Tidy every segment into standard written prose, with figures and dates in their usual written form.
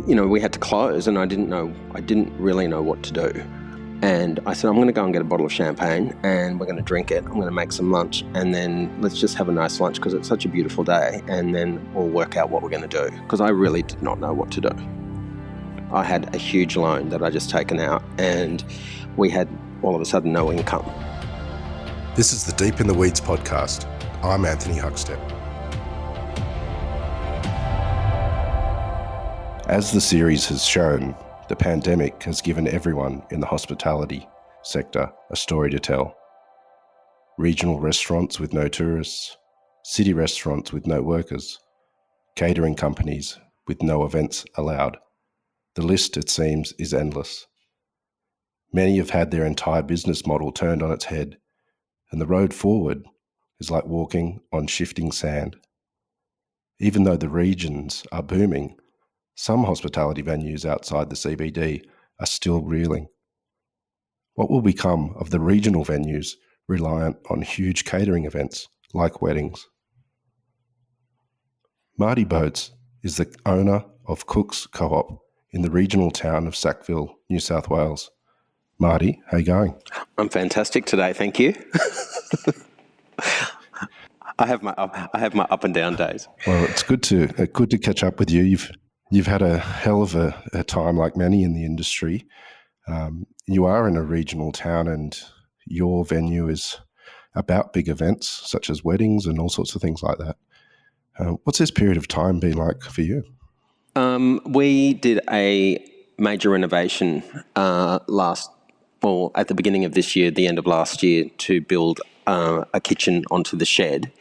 we had to close, and I didn't really know what to do. And I said, I'm going to go and get a bottle of champagne and we're going to drink it. I'm going to make some lunch and then let's just have a nice lunch because it's such a beautiful day, and then we'll work out what we're going to do, because I really did not know what to do. I had a huge loan that I just taken out and we had all of a sudden no income. This is the Deep in the Weeds podcast. I'm Anthony Huckstep. As the series has shown, the pandemic has given everyone in the hospitality sector a story to tell. Regional restaurants with no tourists, city restaurants with no workers, catering companies with no events allowed. The list, it seems, is endless. Many have had their entire business model turned on its head, and the road forward is like walking on shifting sand. Even though the regions are booming, some hospitality venues outside the CBD are still reeling. What will become of the regional venues reliant on huge catering events like weddings? Marty Boetz is the owner of Cook's Co-op in the regional town of Sackville, New South Wales. Marty, how you going? I'm fantastic today, thank you. I have my up and down days. Well, it's good to catch up with you. You've had a hell of a time, like many in the industry. You are in a regional town and your venue is about big events such as weddings and all sorts of things like that. What's this period of time been like for you? We did a major renovation at the beginning of this year, the end of last year, to build a kitchen onto the shed.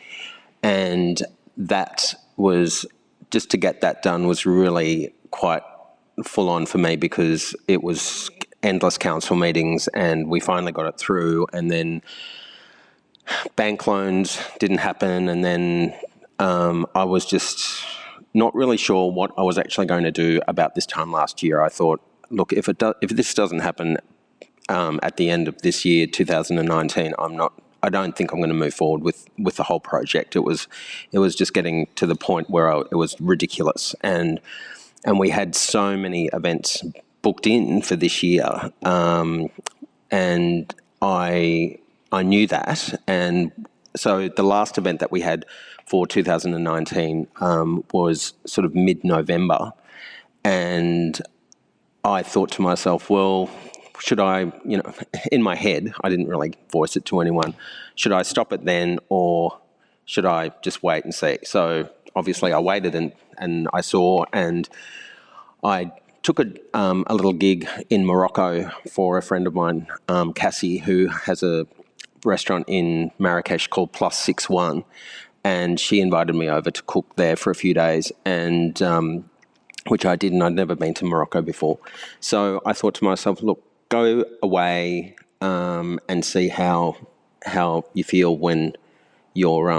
And that was, just to get that done was really quite full on for me, because it was endless council meetings and we finally got it through, and then bank loans didn't happen, and then I was just not really sure what I was actually going to do about this time last year. I thought, look, if this doesn't happen at the end of this year, 2019, I don't think I'm going to move forward with the whole project. It was just getting to the point where it was ridiculous, and we had so many events booked in for this year, and I knew that, and so the last event that we had for 2019 was sort of mid-November, and I thought to myself, well, should I, in my head, I didn't really voice it to anyone, should I stop it then or should I just wait and see? So obviously I waited and I saw, and I took a little gig in Morocco for a friend of mine, Cassie, who has a restaurant in Marrakesh called Plus 61, and she invited me over to cook there for a few days, and which I did, and I'd never been to Morocco before. So I thought to myself, look, go away and see how you feel when you're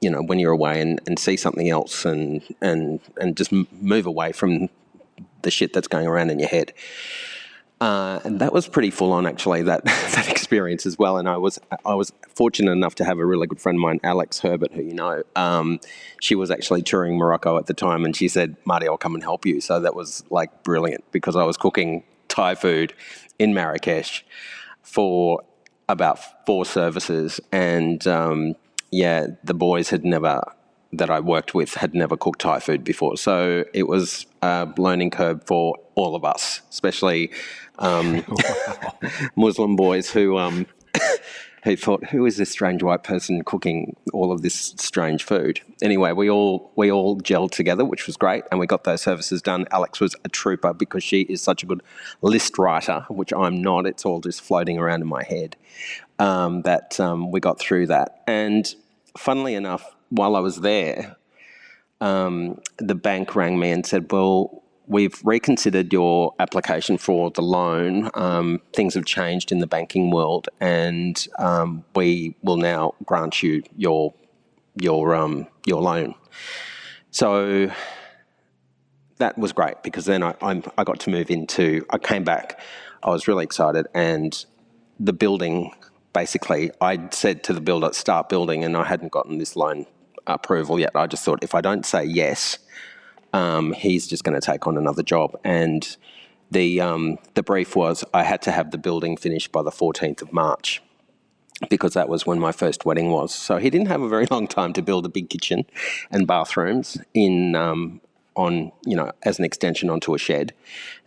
when you're away, and see something else, and just move away from the shit that's going around in your head. And that was pretty full on, actually, that experience as well. And I was fortunate enough to have a really good friend of mine, Alex Herbert, who you know. She was actually touring Morocco at the time, and she said, Marty, I'll come and help you. So that was like brilliant, because I was cooking Thai food in Marrakesh for about 4 services, and the boys that I worked with had never cooked Thai food before, so it was a learning curve for all of us, especially Muslim boys who thought, who is this strange white person cooking all of this strange food? Anyway, we all gelled together, which was great, and we got those services done. Alex was a trooper, because she is such a good list writer, which I'm not. It's all just floating around in my head. We got through that. And funnily enough, while I was there, the bank rang me and said, well, we've reconsidered your application for the loan. Things have changed in the banking world, and we will now grant you your loan. So that was great, because then I got to move into. I came back. I was really excited, and the building. Basically, I'd said to the builder, start building, and I hadn't gotten this loan approval yet. I just thought, if I don't say yes, he's just going to take on another job. And the brief was I had to have the building finished by the 14th of March because that was when my first wedding was. So he didn't have a very long time to build a big kitchen and bathrooms as an extension onto a shed.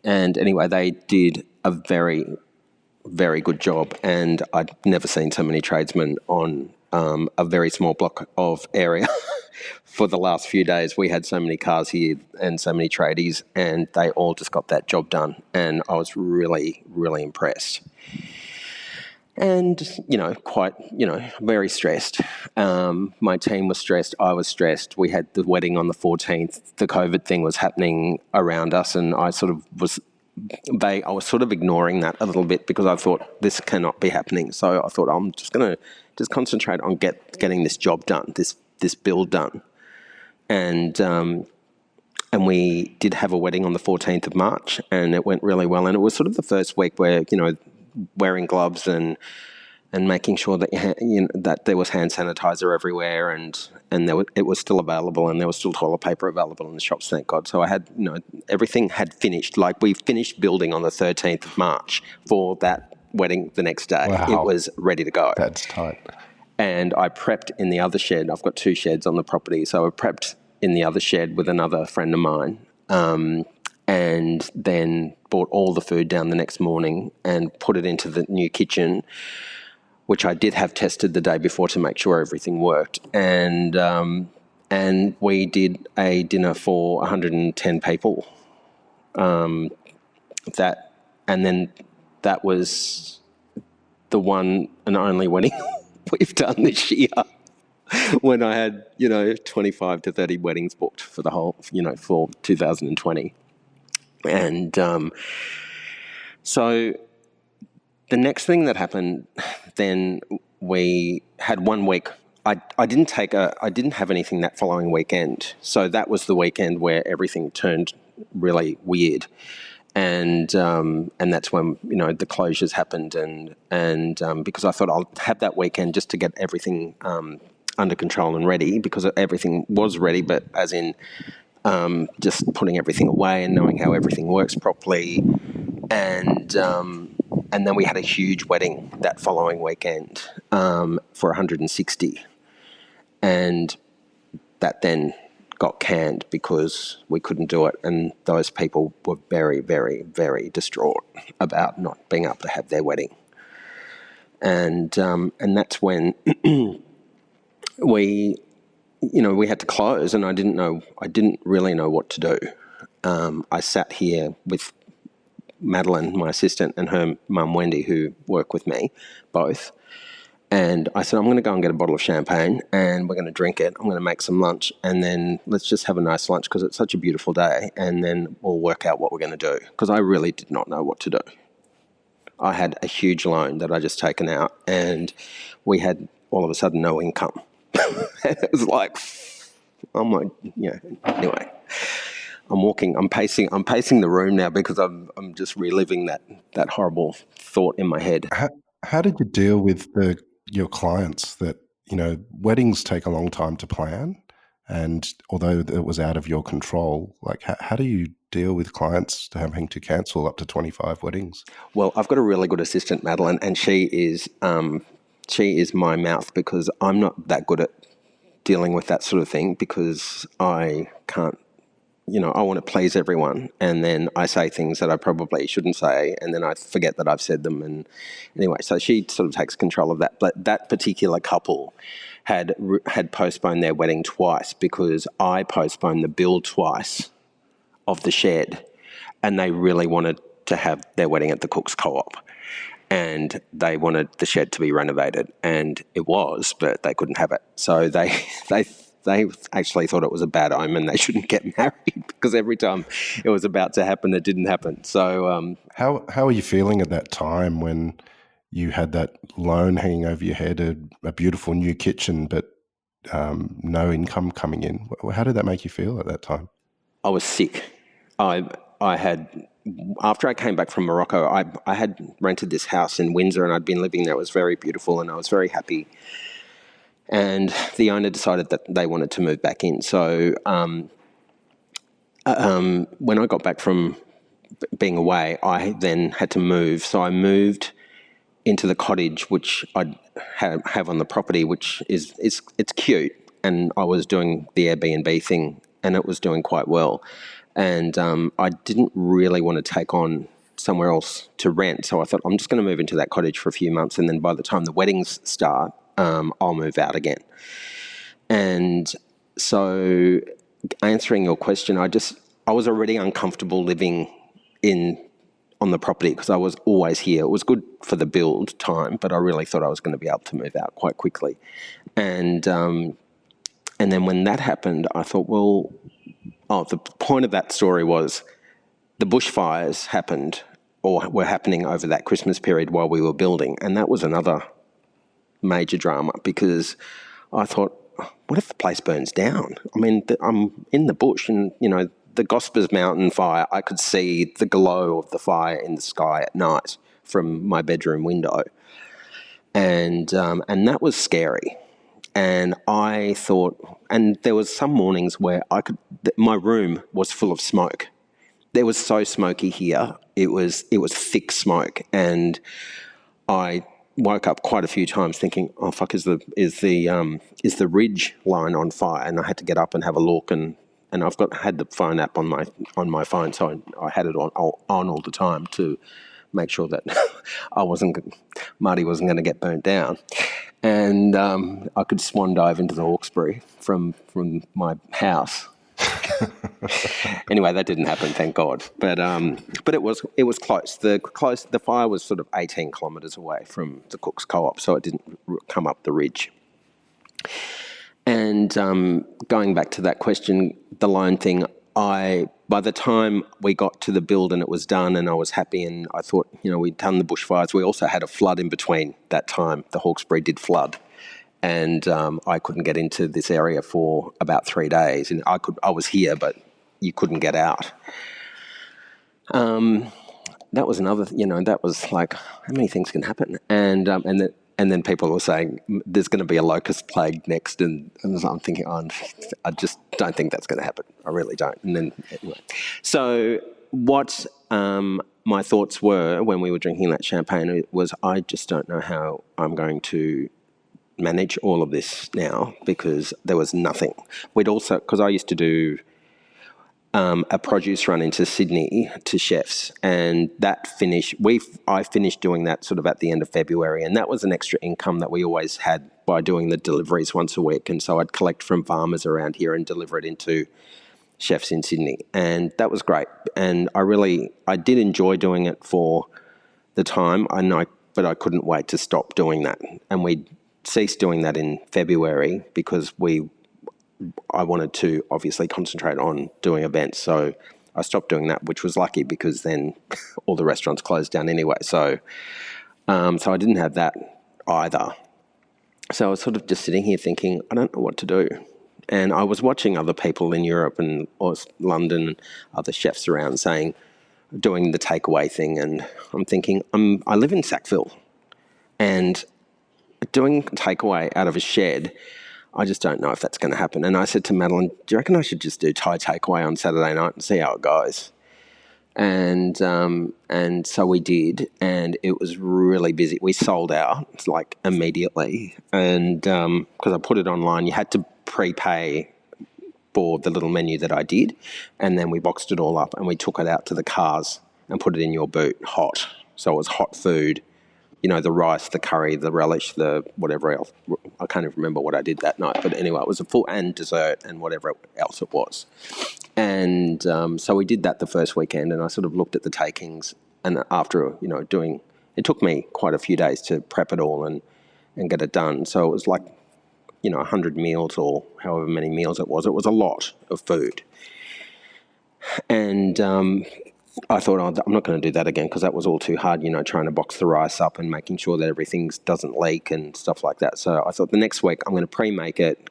And anyway, they did a very, very good job, and I'd never seen so many tradesmen on a very small block of area. For the last few days, we had so many cars here and so many tradies, and they all just got that job done, and I was really, really impressed. And, very stressed. My team was stressed. I was stressed. We had the wedding on the 14th. The COVID thing was happening around us, and I was sort of ignoring that a little bit because I thought this cannot be happening. So I thought I'm just going to concentrate on getting this job done, this build done. And we did have a wedding on the 14th of March, and it went really well. And it was sort of the first week where, wearing gloves and making sure that that there was hand sanitizer everywhere, and it was still available, and there was still toilet paper available in the shops, thank God. So I had, everything had finished. Like, we finished building on the 13th of March for that wedding the next day. Wow. It was ready to go. That's tight. And I prepped in the other shed. I've got 2 sheds on the property, so I prepped in the other shed with another friend of mine. And then brought all the food down the next morning and put it into the new kitchen, which I did have tested the day before to make sure everything worked. And we did a dinner for 110 people. And then that was the one and only wedding we've done this year. When I had, 25 to 30 weddings booked for the whole, for 2020. And so the next thing that happened, then we had 1 week. I didn't have anything that following weekend. So that was the weekend where everything turned really weird. And that's when, the closures happened. And because I thought I'll have that weekend just to get everything under control and ready, because everything was ready, but as in just putting everything away and knowing how everything works properly. And then we had a huge wedding that following weekend for 160. And that then got canned because we couldn't do it. And those people were very, very, very distraught about not being able to have their wedding. And that's when we had to close, and I didn't really know what to do. I sat here with Madeline, my assistant, and her mum, Wendy, who work with me, both. And I said, I'm going to go and get a bottle of champagne, and we're going to drink it. I'm going to make some lunch, and then let's just have a nice lunch because it's such a beautiful day, and then we'll work out what we're going to do, because I really did not know what to do. I had a huge loan that I just taken out, and we had all of a sudden no income. It was like, anyway, I'm pacing the room now because I'm just reliving that horrible thought in my head. How did you deal with your clients that, weddings take a long time to plan, and although it was out of your control, like how do you deal with clients having to cancel up to 25 weddings? Well, I've got a really good assistant, Madeline, and she is my mouth, because I'm not that good at dealing with that sort of thing, because I can't, I want to please everyone, and then I say things that I probably shouldn't say, and then I forget that I've said them. And anyway, so she sort of takes control of that. But that particular couple had postponed their wedding twice because I postponed the build twice of the shed, and they really wanted to have their wedding at the Cook's Co-op. And they wanted the shed to be renovated, and it was, but they couldn't have it. So they actually thought it was a bad omen. They shouldn't get married, because every time it was about to happen, it didn't happen. So how are you feeling at that time when you had that loan hanging over your head, a beautiful new kitchen, but no income coming in? How did that make you feel at that time? I was sick. I had, after I came back from Morocco, I had rented this house in Windsor, and I'd been living there. It was very beautiful, and I was very happy. And the owner decided that they wanted to move back in. So when I got back from being away, I then had to move. So I moved into the cottage, which I have on the property, which is it's cute. And I was doing the Airbnb thing, and it was doing quite well. And I didn't really want to take on somewhere else to rent, so I thought I'm just going to move into that cottage for a few months, and then by the time the weddings start, I'll move out again. And so, answering your question, I was already uncomfortable living on the property because I was always here. It was good for the build time, but I really thought I was going to be able to move out quite quickly. And then when that happened, I thought, well, the point of that story was the bushfires happened or were happening over that Christmas period while we were building, and that was another major drama because I thought, what if the place burns down? I mean, I'm in the bush, and the Gospers Mountain fire, I could see the glow of the fire in the sky at night from my bedroom window, and that was scary. And I thought, and there was some mornings where my room was full of smoke. There was so smoky here. It was thick smoke, and I woke up quite a few times thinking, "Oh fuck, is the ridge line on fire?" And I had to get up and have a look, and I've had the phone app on my phone, so I had it on all the time to make sure that Marty wasn't going to get burnt down, and I could swan dive into the Hawkesbury from my house. Anyway, that didn't happen, thank God. But it was close. The fire was sort of 18 kilometres away from the Cook's Co-op, so it didn't come up the ridge. And going back to that question, the loan thing, by the time we got to the build and it was done and I was happy and I thought, we'd done the bushfires, we also had a flood in between that time. The Hawkesbury did flood. And I couldn't get into this area for about 3 days. And I was here, but you couldn't get out. That was another, that was like, how many things can happen? And then people were saying, there's going to be a locust plague next. And I'm thinking, I just don't think that's going to happen. I really don't. And then, anyway. So what my thoughts were when we were drinking that champagne was, I just don't know how I'm going to manage all of this now, because there was nothing. We'd also, because I used to do a produce run into Sydney to chefs, and that finished. I finished doing that sort of at the end of February, and that was an extra income that we always had by doing the deliveries once a week. And so I'd collect from farmers around here and deliver it into chefs in Sydney, and that was great. And I did enjoy doing it for the time, but I couldn't wait to stop doing that, and we ceased doing that in February because I wanted to obviously concentrate on doing events. So I stopped doing that, which was lucky because then all the restaurants closed down anyway. So I didn't have that either. So I was sort of just sitting here thinking, I don't know what to do. And I was watching other people in Europe and London and other chefs around doing the takeaway thing. And I'm thinking, I live in Sackville, and doing takeaway out of a shed, I just don't know if that's going to happen. And I said to Madeline, do you reckon I should just do Thai takeaway on Saturday night and see how it goes? And so we did, and it was really busy. We sold out like immediately, and because I put it online, you had to prepay for the little menu that I did, and then we boxed it all up and we took it out to the cars and put it in your boot hot. So it was hot food. The rice, the curry, the relish, the whatever else. I can't even remember what I did that night. But anyway, it was a full and dessert and whatever else it was. And so we did that the first weekend, and I sort of looked at the takings. And after, it took me quite a few days to prep it all and get it done. So it was like, 100 meals or however many meals it was. It was a lot of food. And I thought, I'm not going to do that again because that was all too hard, trying to box the rice up and making sure that everything doesn't leak and stuff like that. So I thought the next week I'm going to pre-make it,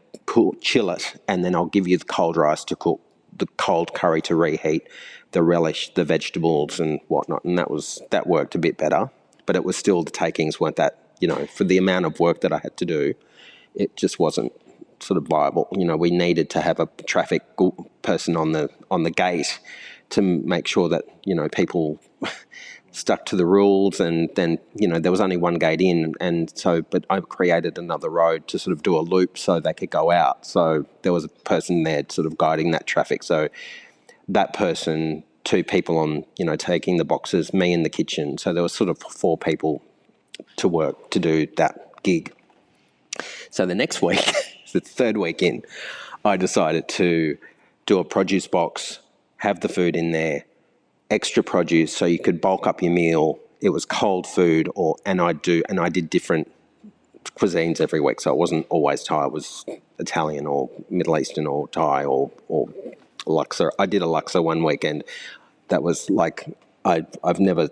chill it, and then I'll give you the cold rice to cook, the cold curry to reheat, the relish, the vegetables and whatnot. And that worked a bit better, but it was still, the takings weren't that, for the amount of work that I had to do, it just wasn't sort of viable. You know, we needed to have a traffic person on the gate to make sure that, you know, people stuck to the rules, and then, you know, there was only one gate in, and so, but I created another road to sort of do a loop so they could go out. So there was a person there sort of guiding that traffic. So that person, 2 people on, you know, taking the boxes, me in the kitchen. So there was sort of 4 people to work to do that gig. So the next week, the 3rd week in, I decided to do a produce box, have the food in there, extra produce so you could bulk up your meal. It was cold food, and I did different cuisines every week. So it wasn't always Thai. It was Italian or Middle Eastern or Thai or laksa. I did a laksa one weekend. That was like, I've never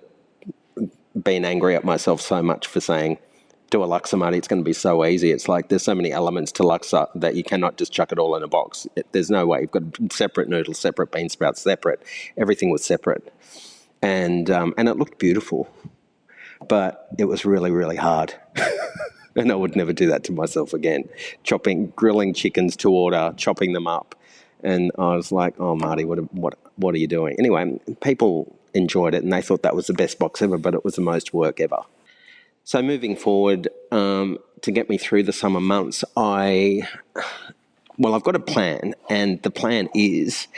been angry at myself so much for saying, do a laksa, Marty, it's going to be so easy. It's like there's so many elements to laksa that you cannot just chuck it all in a box. There's no way. You've got separate noodles, separate bean sprouts, separate. Everything was separate. And it looked beautiful, but it was really, really hard. And I would never do that to myself again. Grilling chickens to order, chopping them up. And I was like, oh, Marty, what are you doing? Anyway, people enjoyed it and they thought that was the best box ever, but it was the most work ever. So moving forward, to get me through the summer months, I've got a plan, and the plan is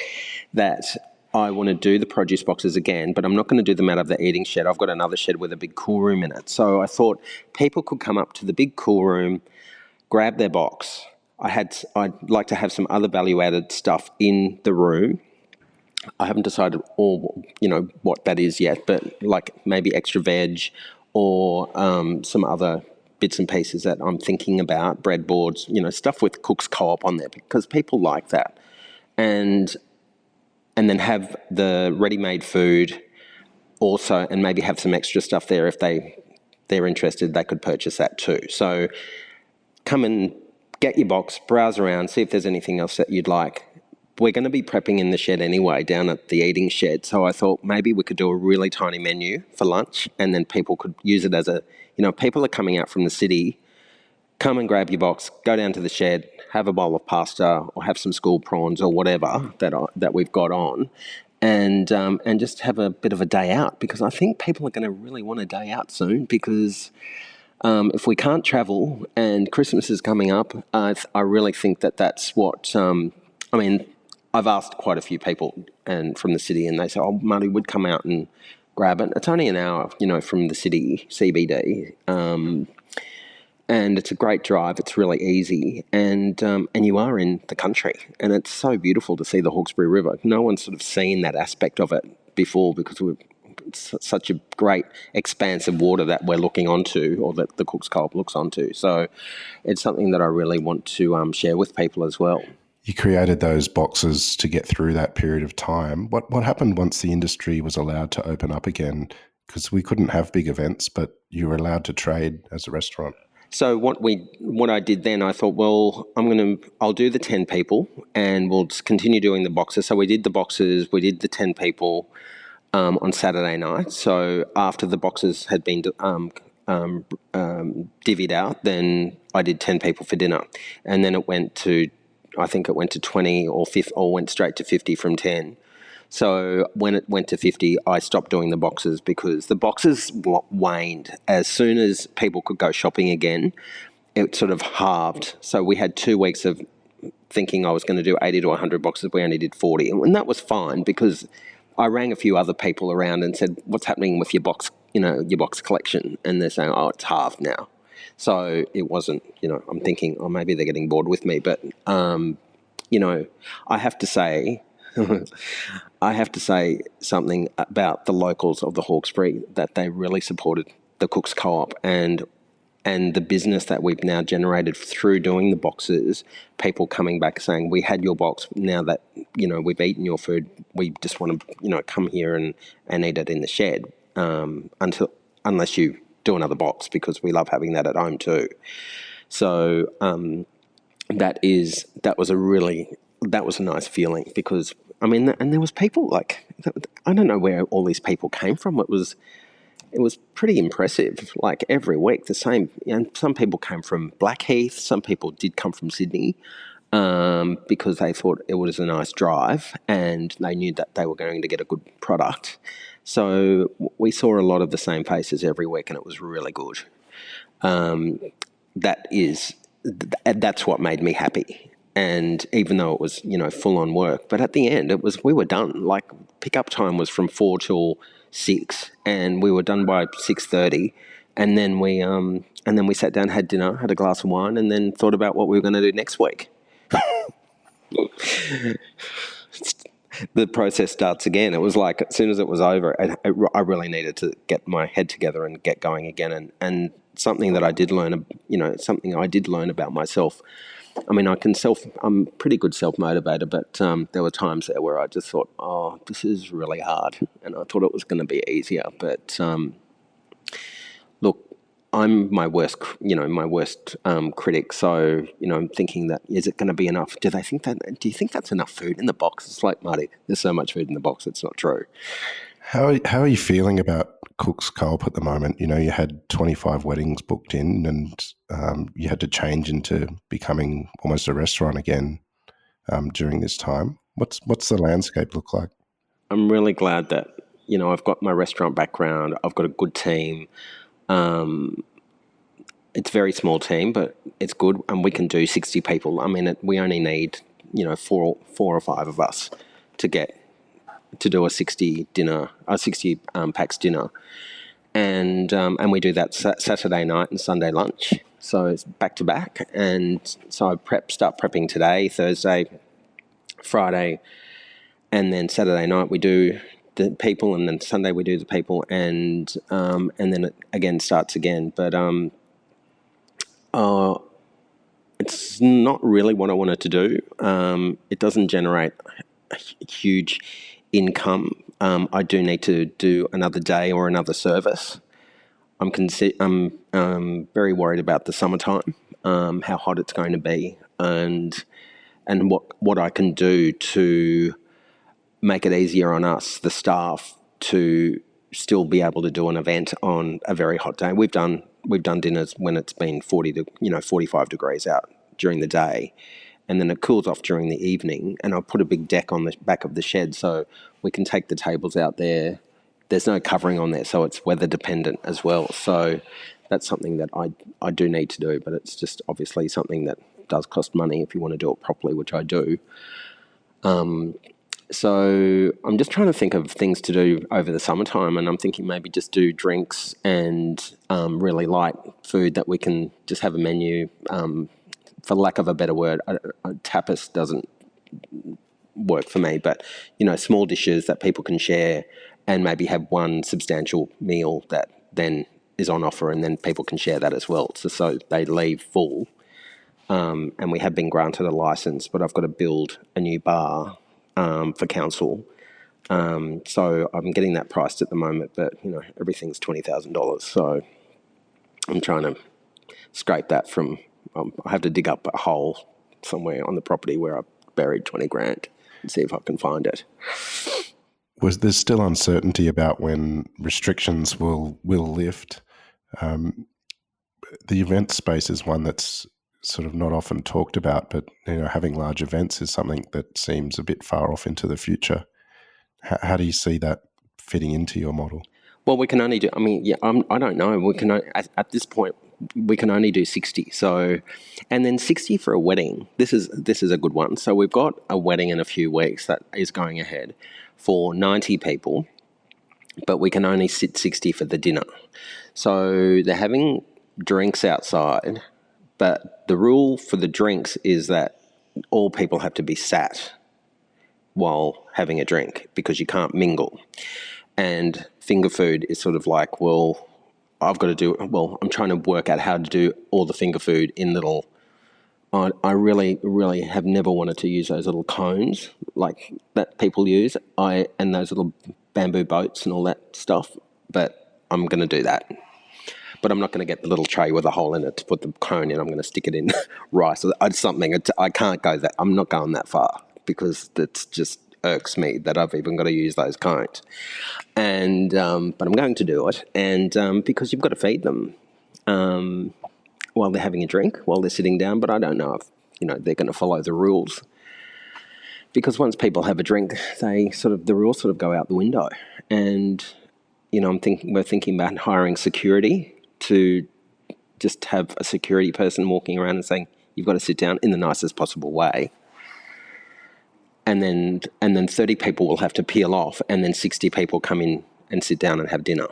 that I want to do the produce boxes again, but I'm not going to do them out of the eating shed. I've got another shed with a big cool room in it. So I thought people could come up to the big cool room, grab their box. I'd like to have some other value-added stuff in the room. I haven't decided what that is yet, but like maybe extra veg or some other bits and pieces that I'm thinking about, breadboards, you know, stuff with Cook's Co-op on there, because people like that. And then have the ready-made food also, and maybe have some extra stuff there if they're interested, they could purchase that too. So come and get your box, browse around, see if there's anything else that you'd like. We're going to be prepping in the shed anyway, down at the eating shed. So I thought maybe we could do a really tiny menu for lunch, and then people could use it as people are coming out from the city, come and grab your box, go down to the shed, have a bowl of pasta or have some school prawns or whatever that we've got on, and just have a bit of a day out, because I think people are going to really want a day out soon, because if we can't travel and Christmas is coming up, I really think that's what, I've asked quite a few people and from the city, and they say, oh, Marty, would come out and grab it. It's only an hour, from the city, CBD, and it's a great drive. It's really easy, and you are in the country, and it's so beautiful to see the Hawkesbury River. No one's sort of seen that aspect of it before, because it's such a great expanse of water that we're looking onto, or that the Cook's Co-op looks onto. So it's something that I really want to share with people as well. You created those boxes to get through that period of time. What happened once the industry was allowed to open up again? Because we couldn't have big events, but you were allowed to trade as a restaurant. So what I did then, I thought, well, I'll do the 10 people and we'll just continue doing the boxes. So we did the boxes, we did the 10 people on Saturday night. So after the boxes had been divvied out, then I did 10 people for dinner, and then it went to 20 or 50, or went straight to 50 from 10. So when it went to 50, I stopped doing the boxes, because the boxes waned. As soon as people could go shopping again, it sort of halved. So we had 2 weeks of thinking I was going to do 80 to 100 boxes. We only did 40. And that was fine, because I rang a few other people around and said, what's happening with your box, your box collection? And they're saying, oh, it's halved now. So it wasn't, I'm thinking, oh, maybe they're getting bored with me. But, I have to say, something about the locals of the Hawkesbury, that they really supported the Cook's Co-op and the business that we've now generated through doing the boxes. People coming back saying, we had your box, now that, we've eaten your food, we just want to, come here and eat it in the shed, unless you do another box, because we love having that at home too. So that was a nice feeling, because and there was people, like, I don't know where all these people came from. It was it was pretty impressive. Like every week, the same. And some people came from Blackheath. Some people did come from Sydney because they thought it was a nice drive and they knew that they were going to get a good product. So we saw a lot of the same faces every week, and it was really good. That's what made me happy. And even though it was, full on work, but at the end we were done. Like pickup time was from 4 till 6, and we were done by 6:30. And then we sat down, had dinner, had a glass of wine, and then thought about what we were going to do next week. The process starts again. It was like as soon as it was over, I really needed to get my head together and get going again. And something that I did learn, something I did learn about myself. I mean, I'm pretty good self-motivator, but there were times there where I just thought, oh, this is really hard. And I thought it was going to be easier. But look, I'm my worst critic. So, I'm thinking that, is it going to be enough? Do you think that's enough food in the box? It's like, Marty, there's so much food in the box. It's not true. How are you feeling about Cook's Co-op at the moment? You had 25 weddings booked in, and you had to change into becoming almost a restaurant again during this time. What's the landscape look like? I'm really glad that, I've got my restaurant background. I've got a good team. It's a very small team, but it's good, and we can do 60 people. I mean, we only need, 4 or 5 of us to do a 60 packs dinner, and we do that Saturday night and Sunday lunch. So it's back to back, and so I start prepping today, Thursday, Friday, and then Saturday night we do the people, and then Sunday we do the people, and then it again starts again. But it's not really what I wanted to do. It doesn't generate a huge income. I do need to do another day or another service. I'm very worried about the summertime, how hot it's going to be, and what I can do to make it easier on us, the staff, to still be able to do an event on a very hot day. We've done dinners when it's been 45 degrees out during the day, and then it cools off during the evening. And I put a big deck on the back of the shed so we can take the tables out there. There's no covering on there, so it's weather dependent as well. So that's something that I do need to do, but it's just obviously something that does cost money if you want to do it properly, which I do. So I'm just trying to think of things to do over the summertime, and I'm thinking maybe just do drinks and really light food that we can just have a menu. For lack of a better word, tapas doesn't work for me, but small dishes that people can share, and maybe have one substantial meal that then is on offer, and then people can share that as well. So they leave full. And we have been granted a license, but I've got to build a new bar for council. So I'm getting that priced at the moment, but everything's $20,000. So I'm trying to scrape that from. I have to dig up a hole somewhere on the property where I buried 20 grand and see if I can find it. There's still uncertainty about when restrictions will lift. The event space is one that's sort of not often talked about, but having large events is something that seems a bit far off into the future. How do you see that fitting into your model? Well, we can only do. I don't know. We can at this point we can only do 60. So, and then 60 for a wedding. This is a good one. So we've got a wedding in a few weeks that is going ahead for 90 people, but we can only sit 60 for the dinner. So they're having drinks outside, but the rule for the drinks is that all people have to be sat while having a drink because you can't mingle. And finger food is sort of like, well, I'm trying to work out how to do all the finger food in little. I really, really have never wanted to use those little cones like that people use. And those little bamboo boats and all that stuff. But I'm going to do that. But I'm not going to get the little tray with a hole in it to put the cone in. I'm going to stick it in rice or something. I can't go that. I'm not going that far because that's just irks me that I've even got to use those cones. And but I'm going to do it, and because you've got to feed them while they're having a drink, while they're sitting down. But I don't know if they're going to follow the rules, because once people have a drink, the rules sort of go out the window. And we're thinking about hiring security to just have a security person walking around and saying, you've got to sit down in the nicest possible way. And then 30 people will have to peel off, and then 60 people come in and sit down and have dinner.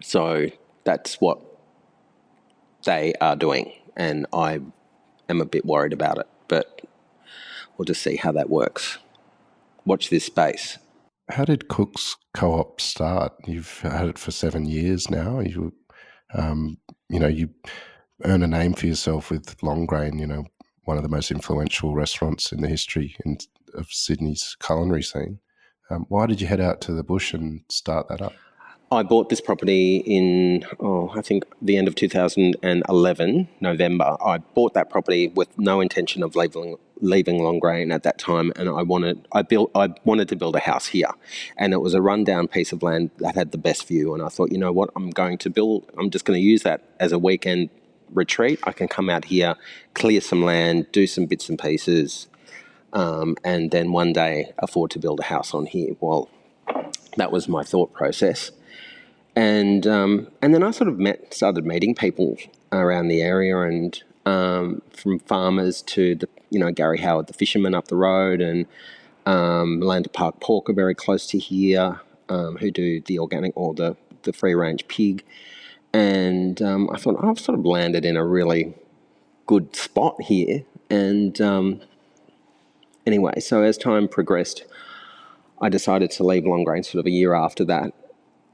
So that's what they are doing, and I am a bit worried about it, but we'll just see how that works. Watch this space. How did Cook's Co-op start? You've had it for 7 years now. You earn a name for yourself with Longgrain, one of the most influential restaurants in the history of Sydney's culinary scene. Why did you head out to the bush and start that up? I bought this property in, I think the end of 2011, November. I bought that property with no intention of leaving Longgrain at that time, and I wanted to build a house here, and it was a rundown piece of land that had the best view. And I thought, you know what, I'm just going to use that as a weekend retreat. I can come out here, clear some land, do some bits and pieces, and then one day afford to build a house on here. Well, that was my thought process. And then I sort of started meeting people around the area, and from farmers to Gary Howard, the fisherman up the road, and Land Park Pork are very close to here, who do the organic or the free range pig. And I thought, I've sort of landed in a really good spot here. And anyway, so as time progressed, I decided to leave Longgrain sort of a year after that.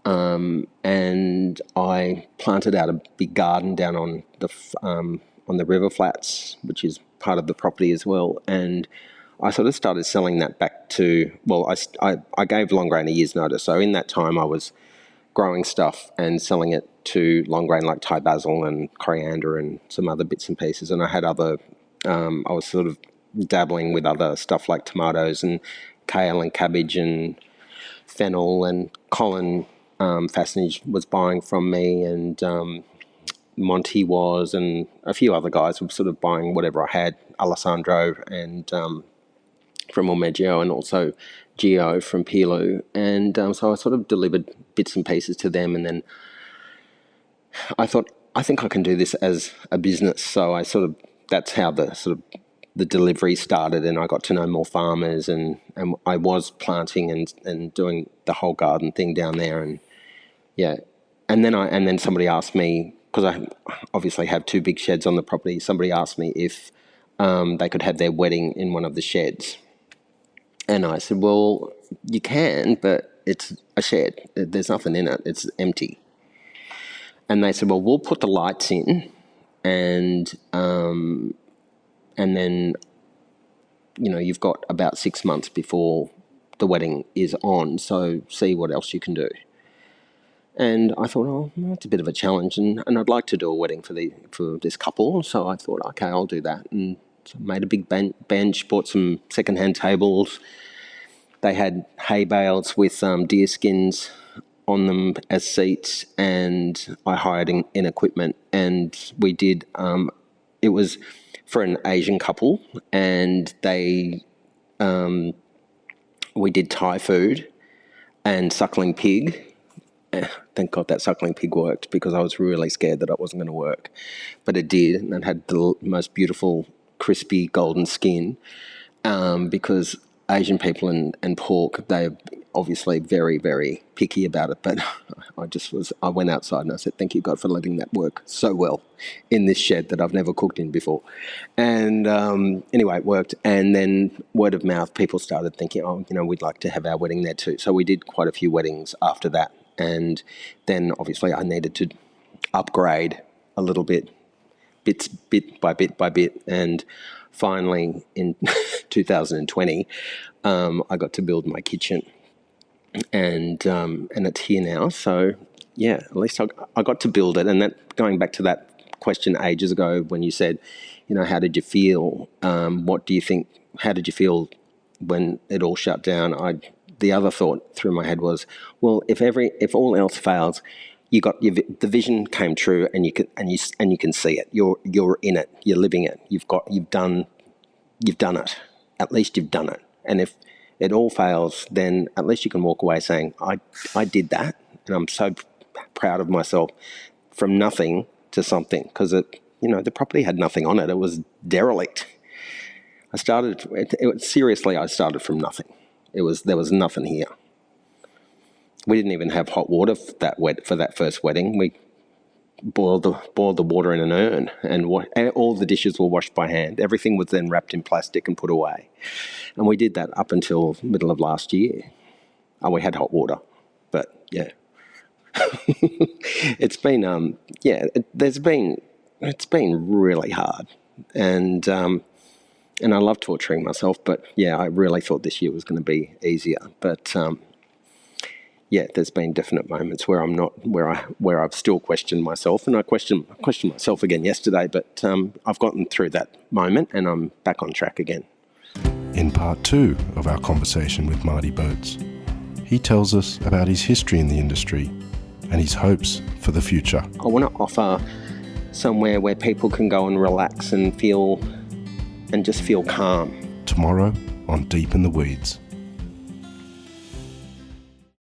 And I planted out a big garden down on the river flats, which is part of the property as well. And I sort of started selling that back to, I gave Longgrain a year's notice. So in that time I was growing stuff and selling it to Longgrain, like Thai basil and coriander and some other bits and pieces. And I had I was sort of dabbling with other stuff like tomatoes and kale and cabbage and fennel, and Colin Fassnage was buying from me, and Monty was, and a few other guys were sort of buying whatever I had, Alessandro and from Ormeggio, and also Gio from Pilu. And so I sort of delivered bits and pieces to them, and then I thought, I think I can do this as a business. So that's how the delivery started, and I got to know more farmers, and I was planting and doing the whole garden thing down there. And yeah, and then somebody asked me, because I obviously have 2 big sheds on the property, somebody asked me if they could have their wedding in one of the sheds. And I said, well, you can, but it's a shed. There's nothing in it. It's empty. And they said, well, we'll put the lights in, and then, you've got about 6 months before the wedding is on, so see what else you can do. And I thought, that's a bit of a challenge, and I'd like to do a wedding for this couple. So I thought, okay, I'll do that. And so made a big bench, bought some secondhand tables. They had hay bales with deer skins on them as seats, and I hired in equipment, and we did, it was for an Asian couple, and we did Thai food and suckling pig. Thank God that suckling pig worked, because I was really scared that it wasn't going to work. But it did, and it had the most beautiful, crispy, golden skin, because Asian people and pork, they're obviously very, very picky about it. But I went outside and I said, thank you, God, for letting that work so well in this shed that I've never cooked in before. And anyway, it worked. And then word of mouth, people started thinking, we'd like to have our wedding there too. So we did quite a few weddings after that. And then obviously I needed to upgrade a little bit by bit. And finally in 2020, I got to build my kitchen, and it's here now. So yeah, at least I got to build it. And that, going back to that question ages ago when you said, how did you feel? What do you think? How did you feel when it all shut down, the other thought through my head was, well, if all else fails, the vision came true, and you can see it. You're in it. You're living it. You've done it. At least you've done it. And if it all fails, then at least you can walk away saying, I did that, and I'm so proud of myself, from nothing to something, because the property had nothing on it. It was derelict. I started from nothing. There was nothing here. We didn't even have hot water for that first wedding. We boiled the water in an urn, and all the dishes were washed by hand. Everything was then wrapped in plastic and put away. And we did that up until middle of last year. We had hot water, but yeah. It's been it's been really hard, and I love torturing myself, but yeah, I really thought this year was going to be easier. But there's been definite moments where I'm not, where I've still questioned myself, and I questioned myself again yesterday. But I've gotten through that moment, and I'm back on track again. In part 2 of our conversation with Marty Boetz, he tells us about his history in the industry and his hopes for the future. I want to offer somewhere where people can go and relax and just feel calm. Tomorrow on Deep in the Weeds.